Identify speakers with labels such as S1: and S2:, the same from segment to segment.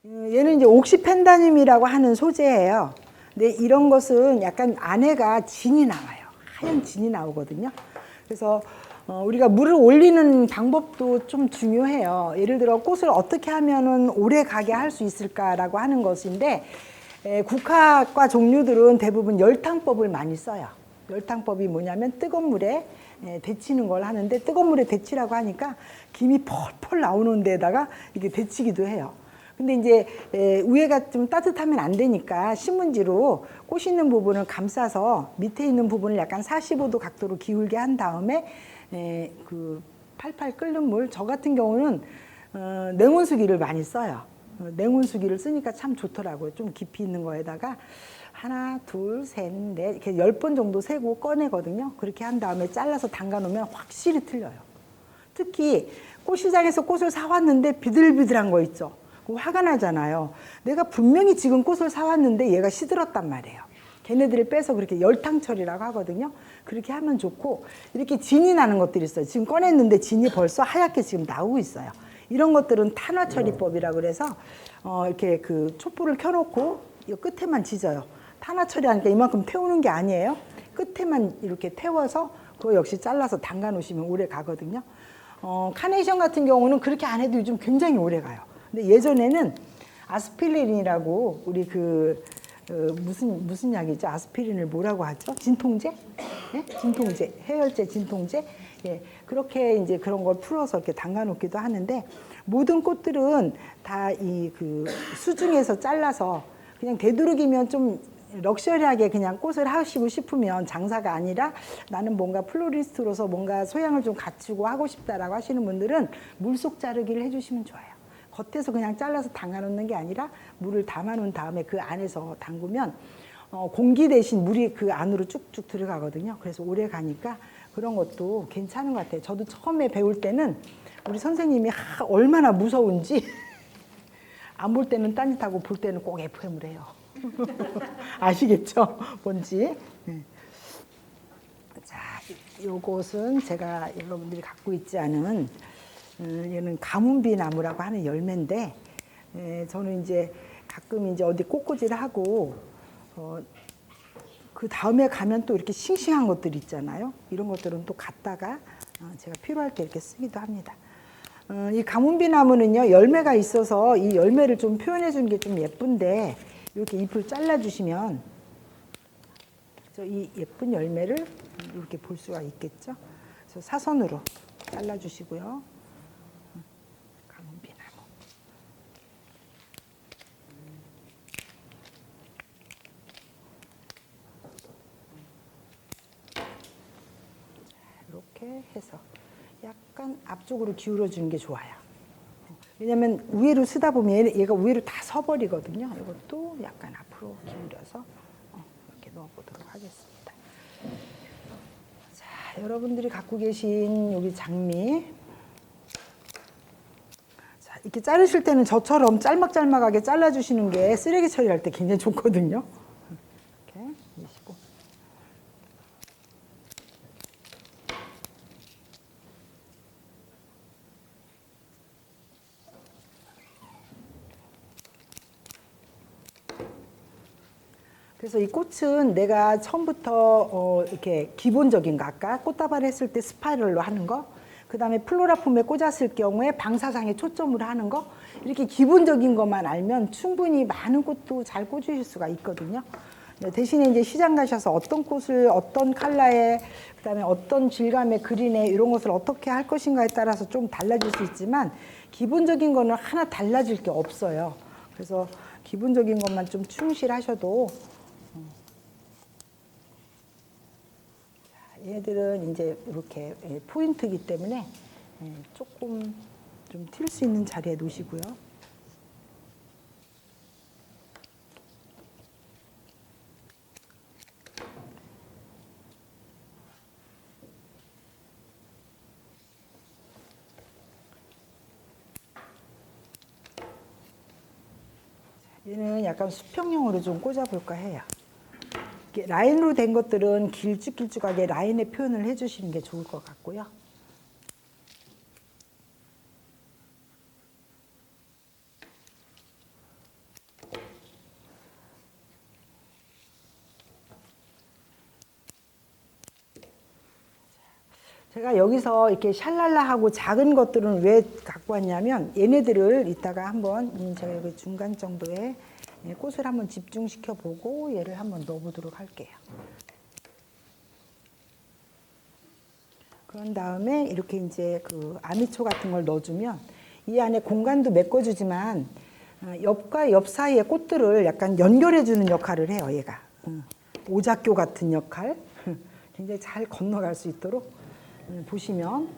S1: 얘는 이제 옥시펜다늄이라고 하는 소재예요. 근데 이런 것은 약간 안에가 진이 나와요. 하얀 진이 나오거든요. 그래서 우리가 물을 올리는 방법도 좀 중요해요. 예를 들어 꽃을 어떻게 하면은 오래 가게 할 수 있을까라고 하는 것인데, 국화과 종류들은 대부분 열탕법을 많이 써요. 열탕법이 뭐냐면 뜨거운 물에 데치는 걸 하는데, 뜨거운 물에 데치라고 하니까 김이 펄펄 나오는 데다가 이렇게 데치기도 해요. 근데 이제 위에가 좀 따뜻하면 안 되니까 신문지로 꽃 있는 부분을 감싸서 밑에 있는 부분을 약간 45도 각도로 기울게 한 다음에 그 팔팔 끓는 물, 저 같은 경우는 냉온수기를 많이 써요. 냉온수기를 쓰니까 참 좋더라고요. 좀 깊이 있는 거에다가 하나, 둘, 셋, 넷 이렇게 10번 정도 세고 꺼내거든요. 그렇게 한 다음에 잘라서 담가 놓으면 확실히 틀려요. 특히 꽃시장에서 꽃을 사왔는데 비들비들한 거 있죠. 화가 나잖아요. 내가 분명히 지금 꽃을 사왔는데 얘가 시들었단 말이에요. 걔네들을 빼서 그렇게 열탕 처리라고 하거든요. 그렇게 하면 좋고, 이렇게 진이 나는 것들이 있어요. 지금 꺼냈는데 진이 벌써 하얗게 지금 나오고 있어요. 이런 것들은 탄화 처리법이라고 그래서 이렇게 그 촛불을 켜놓고 이 끝에만 지져요. 탄화 처리하니까 이만큼 태우는 게 아니에요. 끝에만 이렇게 태워서 그거 역시 잘라서 담가 놓으시면 오래 가거든요. 카네이션 같은 경우는 그렇게 안 해도 요즘 굉장히 오래 가요. 근데 예전에는 아스피린이라고 우리 무슨 약이죠? 아스피린을 뭐라고 하죠? 진통제? 네? 진통제, 해열제, 진통제. 예, 그렇게 이제 그런 걸 풀어서 이렇게 담가 놓기도 하는데, 모든 꽃들은 다 이 수중에서 잘라서 그냥 되도록이면 좀 럭셔리하게 그냥 꽃을 하시고 싶으면, 장사가 아니라 나는 뭔가 플로리스트로서 뭔가 소양을 좀 갖추고 하고 싶다라고 하시는 분들은 물속 자르기를 해주시면 좋아요. 겉에서 그냥 잘라서 담가 놓는 게 아니라 물을 담아 놓은 다음에 그 안에서 담그면 공기 대신 물이 그 안으로 쭉쭉 들어가거든요. 그래서 오래 가니까 그런 것도 괜찮은 것 같아요. 저도 처음에 배울 때는 우리 선생님이 얼마나 무서운지 안 볼 때는 딴짓하고 볼 때는 꼭 FM을 해요. 아시겠죠? 뭔지. 네. 자, 요것은 제가 여러분들이 갖고 있지 않은 얘는 가문비 나무라고 하는 열매인데, 저는 이제 가끔 이제 어디 꽃꽂이를 하고 그 다음에 가면 또 이렇게 싱싱한 것들 있잖아요. 이런 것들은 또 갖다가 제가 필요할 때 이렇게 쓰기도 합니다. 이 가문비 나무는요, 열매가 있어서 이 열매를 좀 표현해 주는 게 좀 예쁜데, 이렇게 잎을 잘라 주시면 이 예쁜 열매를 이렇게 볼 수가 있겠죠. 그래서 사선으로 잘라 주시고요. 가문비 나무. 이렇게 해서 약간 앞쪽으로 기울여 주는 게 좋아요. 왜냐면 위로 쓰다 보면 얘가 위로 다 서버리거든요. 이것도 약간 앞으로 기울여서 이렇게 넣어보도록 하겠습니다. 자, 여러분들이 갖고 계신 여기 장미. 자, 이렇게 자르실 때는 저처럼 짤막짤막하게 잘라주시는 게 쓰레기 처리할 때 굉장히 좋거든요. 이렇게 내시고. 그래서 이 꽃은 내가 처음부터 이렇게 기본적인 거, 아까 꽃다발 했을 때 스파이럴로 하는 거, 그 다음에 플로라폼에 꽂았을 경우에 방사상에 초점으로 하는 거, 이렇게 기본적인 것만 알면 충분히 많은 꽃도 잘 꽂으실 수가 있거든요. 대신에 이제 시장 가셔서 어떤 꽃을 어떤 컬러에, 그 다음에 어떤 질감의 그린에 이런 것을 어떻게 할 것인가에 따라서 좀 달라질 수 있지만, 기본적인 거는 하나 달라질 게 없어요. 그래서 기본적인 것만 좀 충실하셔도, 얘들은 이제 이렇게 포인트이기 때문에 조금 좀 튈 수 있는 자리에 놓으시고요. 얘는 약간 수평형으로 좀 꽂아볼까 해요. 라인으로 된 것들은 길쭉길쭉하게 라인의 표현을 해주시는 게 좋을 것 같고요. 제가 여기서 이렇게 샬랄라하고 작은 것들은 왜 갖고 왔냐면 얘네들을 이따가 한번 제가 여기 중간 정도에 꽃을 한번 집중시켜 보고 얘를 한번 넣어 보도록 할게요. 그런 다음에 이렇게 이제 그 아미초 같은 걸 넣어주면 이 안에 공간도 메꿔주지만 옆과 옆 사이의 꽃들을 약간 연결해주는 역할을 해요, 얘가. 오작교 같은 역할. 굉장히 잘 건너갈 수 있도록 보시면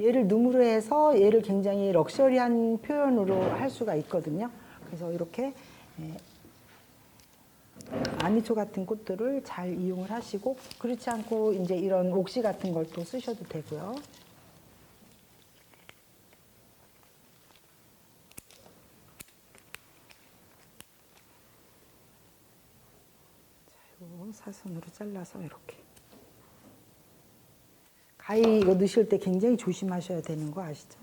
S1: 얘를 룸으로 해서 얘를 굉장히 럭셔리한 표현으로 할 수가 있거든요. 그래서 이렇게 아미초 같은 꽃들을 잘 이용을 하시고 그렇지 않고 이제 이런 옥시 같은 걸 또 쓰셔도 되고요. 사선으로 잘라서 이렇게. 가위 이거 넣으실 때 굉장히 조심하셔야 되는 거 아시죠?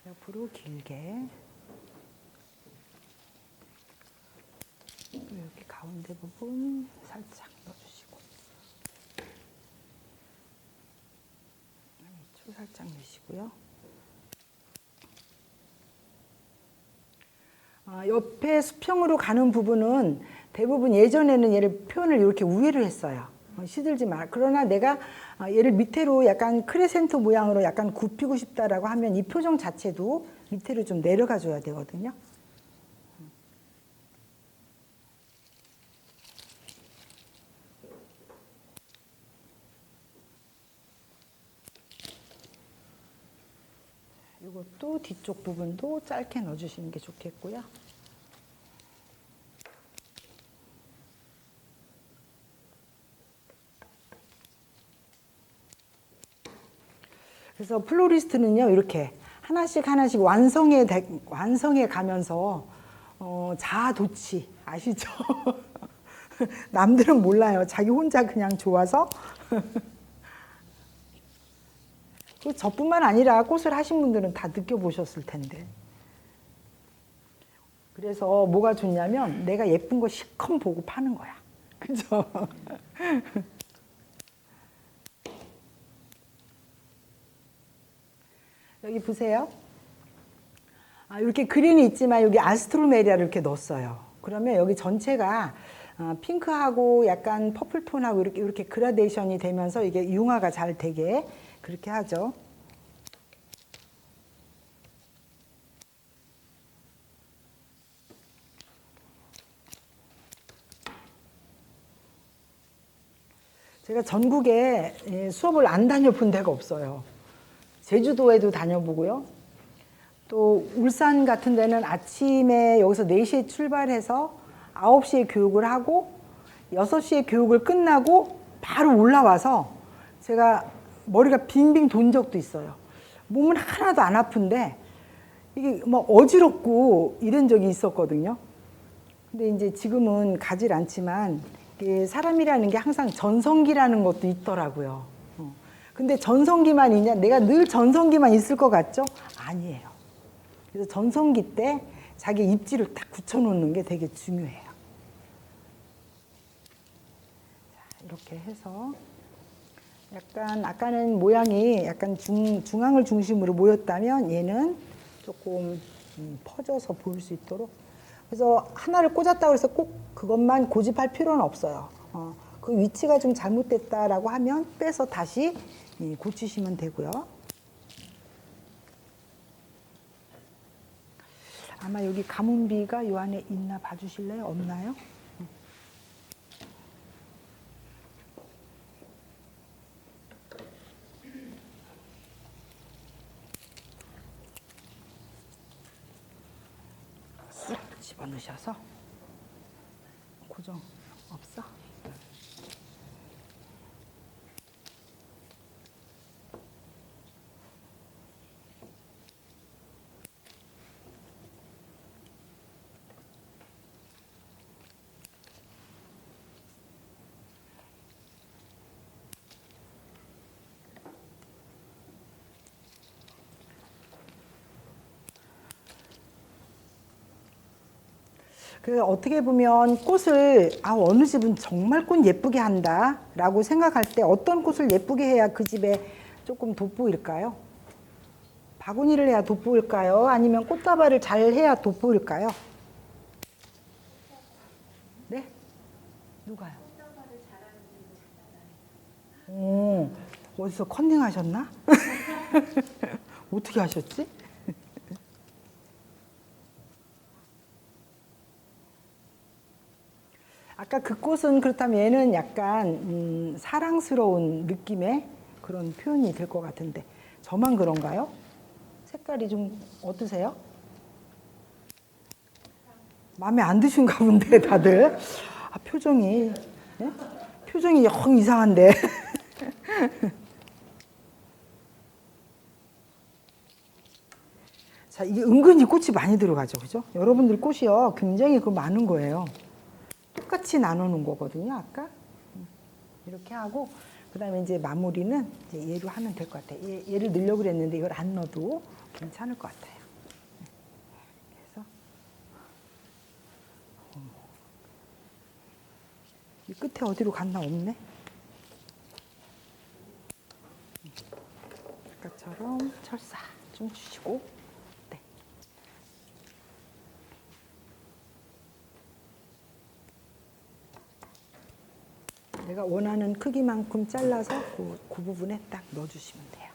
S1: 옆으로 길게. 이렇게 가운데 부분 살짝 넣어주시고. 초 살짝 넣으시고요. 옆에 수평으로 가는 부분은 대부분 예전에는 얘를 표현을 이렇게 우회로 했어요. 시들지 마. 그러나 내가 얘를 밑으로 약간 크레센토 모양으로 약간 굽히고 싶다라고 하면 이 표정 자체도 밑으로 좀 내려가 줘야 되거든요. 이것도 뒤쪽 부분도 짧게 넣어주시는 게 좋겠고요. 그래서 플로리스트는요, 이렇게 하나씩 하나씩 완성해 가면서 자아도취 아시죠? 남들은 몰라요. 자기 혼자 그냥 좋아서. 저뿐만 아니라 꽃을 하신 분들은 다 느껴보셨을 텐데. 그래서 뭐가 좋냐면 내가 예쁜 거 실컷 보고 파는 거야. 그죠? 여기 보세요. 이렇게 그린이 있지만 여기 아스트로메리아를 이렇게 넣었어요. 그러면 여기 전체가 핑크하고 약간 퍼플톤하고 이렇게 그라데이션이 되면서 이게 융화가 잘 되게 그렇게 하죠. 제가 전국에 수업을 안 다녀본 데가 없어요. 제주도에도 다녀보고요. 또 울산 같은 데는 아침에 여기서 4시에 출발해서 9시에 교육을 하고 6시에 교육을 끝나고 바로 올라와서 제가 머리가 빙빙 돈 적도 있어요. 몸은 하나도 안 아픈데 이게 막 어지럽고 이런 적이 있었거든요. 근데 이제 지금은 가질 않지만 사람이라는 게 항상 전성기라는 것도 있더라고요. 근데 전성기만 있냐? 내가 늘 전성기만 있을 것 같죠? 아니에요. 그래서 전성기 때 자기 입지를 딱 굳혀놓는 게 되게 중요해요. 자, 이렇게 해서 약간 아까는 모양이 약간 중앙을 중심으로 모였다면 얘는 조금 퍼져서 보일 수 있도록. 그래서 하나를 꽂았다고 해서 꼭 그것만 고집할 필요는 없어요. 그 위치가 좀 잘못됐다라고 하면 빼서 다시 고치시면 되고요. 아마 여기 가문비가 이 안에 있나 봐주실래요? 없나요? 쓱 집어넣으셔서 고정 없어? 그 어떻게 보면 꽃을 어느 집은 정말 꽃 예쁘게 한다라고 생각할 때 어떤 꽃을 예쁘게 해야 그 집에 조금 돋보일까요? 바구니를 해야 돋보일까요? 아니면 꽃다발을 잘 해야 돋보일까요? 네? 누가요? 어디서 컨닝 하셨나? 어떻게 하셨지? 아까 그 꽃은 그렇다면 얘는 약간 사랑스러운 느낌의 그런 표현이 될 것 같은데 저만 그런가요? 색깔이 좀 어떠세요? 마음에 안 드신가 본데 다들 표정이 네? 표정이 영 이상한데 자, 이게 은근히 꽃이 많이 들어가죠, 그죠? 여러분들 꽃이요 굉장히 많은 거예요. 똑같이 나누는 거거든요, 아까. 이렇게 하고, 그 다음에 이제 마무리는 이제 얘로 하면 될 것 같아요. 얘를 넣으려고 그랬는데 이걸 안 넣어도 괜찮을 것 같아요. 그래서, 이 끝에 어디로 갔나 없네? 아까처럼 철사 좀 주시고, 네. 내가 원하는 크기만큼 잘라서 그 부분에 딱 넣어주시면 돼요.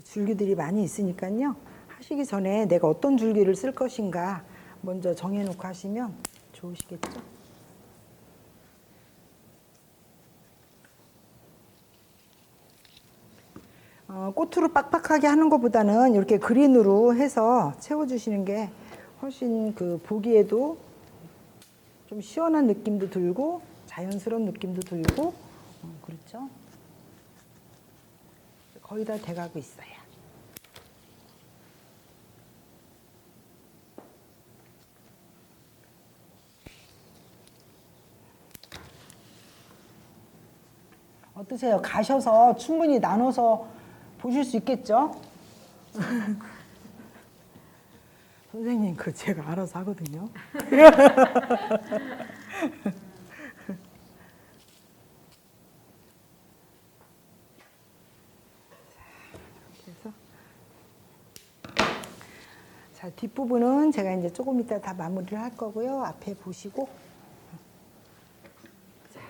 S1: 줄기들이 많이 있으니까요. 하시기 전에 내가 어떤 줄기를 쓸 것인가 먼저 정해놓고 하시면 좋으시겠죠? 꽃으로 빡빡하게 하는 것보다는 이렇게 그린으로 해서 채워주시는 게 훨씬 보기에도 좀 시원한 느낌도 들고 자연스러운 느낌도 들고 그렇죠? 거의 다 돼가고 있어요. 어떠세요? 가셔서 충분히 나눠서 보실 수 있겠죠? 선생님, 제가 알아서 하거든요. 그래서 자, 뒷부분은 제가 이제 조금 이따 다 마무리를 할 거고요. 앞에 보시고 자,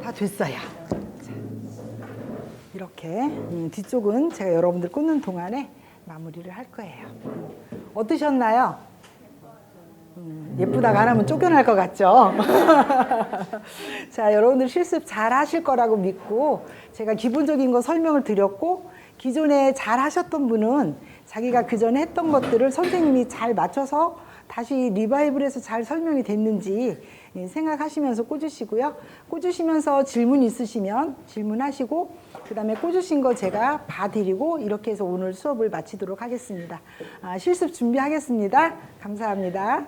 S1: 다 됐어요. 자, 이렇게 뒤쪽은 제가 여러분들 꽂는 동안에 마무리를 할 거예요. 어떠셨나요? 예쁘다가 안 하면 쫓겨날 것 같죠? 자, 여러분들 실습 잘 하실 거라고 믿고 제가 기본적인 거 설명을 드렸고 기존에 잘 하셨던 분은 자기가 그전에 했던 것들을 선생님이 잘 맞춰서 다시 리바이벌해서 잘 설명이 됐는지 생각하시면서 꽂으시고요. 꽂으시면서 질문 있으시면 질문하시고 그 다음에 꽂으신 거 제가 봐드리고 이렇게 해서 오늘 수업을 마치도록 하겠습니다. 실습 준비하겠습니다. 감사합니다.